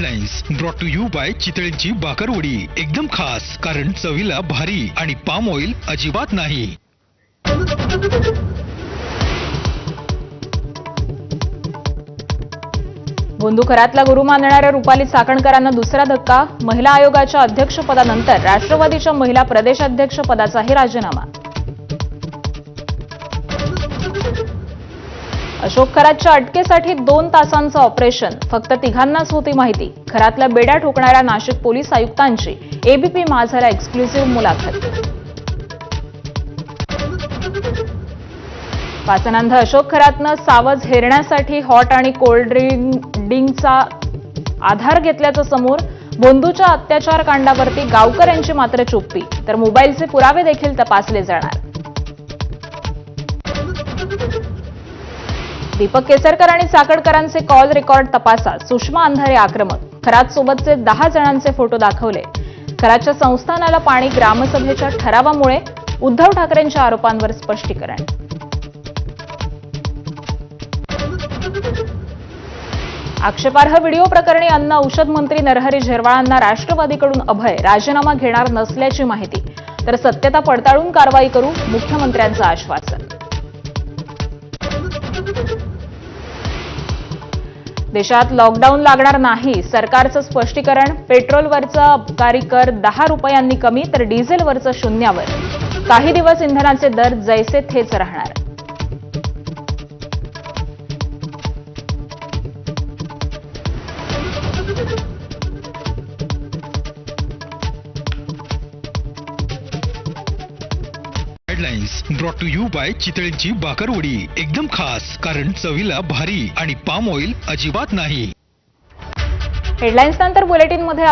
Headlines brought to you by चितळेंची बाकरवडी, एकदम खास कारण चवीला भारी आणि पाम ऑइल अजिबात नाही. बोंदुखरातला गुरु मानणाऱ्या रुपाली चाकणकरांना दुसरा धक्का. महिला आयोगाच्या अध्यक्षपदानंतर राष्ट्रवादीच्या महिला प्रदेशाध्यक्षपदाचाही राजीनामा. अशोक खरातच्या अटकेसाठी 2 तासांचं ऑपरेशन, फक्त तिघांनाच होती माहिती. खरातल्या बेड्या ठोकणाऱ्या नाशिक पोलीस आयुक्तांची एबीपी माझाला एक्सक्लुसिव्ह मुलाखत. वासनांध अशोक खरातनं सावज हेरण्यासाठी हॉट आणि कोल्ड ड्रिंकचा आधार घेतल्याचं समोर. बोंदूच्या अत्याचार कांडावरती गावकऱ्यांची मात्र चुप्पी, तर मोबाईलचे पुरावे देखील तपासले जाणार. दीपक केसरकर आणि चाकणकरांचे कॉल रेकॉर्ड तपासात सुषमा अंधारे आक्रमक. खरात सोबतचे 10 जणांचे फोटो दाखवले. खरातच्या संस्थानाला पाणी ग्रामसभेच्या ठरावामुळे. उद्धव ठाकरेंच्या आरोपांवर स्पष्टीकरण. आक्षेपार्ह व्हिडिओ प्रकरणी अन्न औषध मंत्री नरहरी झिरवाळांना राष्ट्रवादीकडून अभय. राजीनामा घेणार नसल्याची माहिती, तर सत्यता पडताळून कारवाई करू, मुख्यमंत्र्यांचं आश्वासन. देशात लॉकडाऊन लागणार नाही, सरकारचं स्पष्टीकरण. पेट्रोलवरचा अबकारी कर 10 रुपयांनी कमी, तर डिझेलवरचं शून्यावर. काही दिवस इंधनाचे दर जैसे थेच राहणार. Headlines brought to you by चितळेंची बाकरवडी, एकदम खास कारण चवीला भारी आणि पाम ऑइल अजिबात नाही. हेडलाईन्स नंतर बुलेटिनमध्ये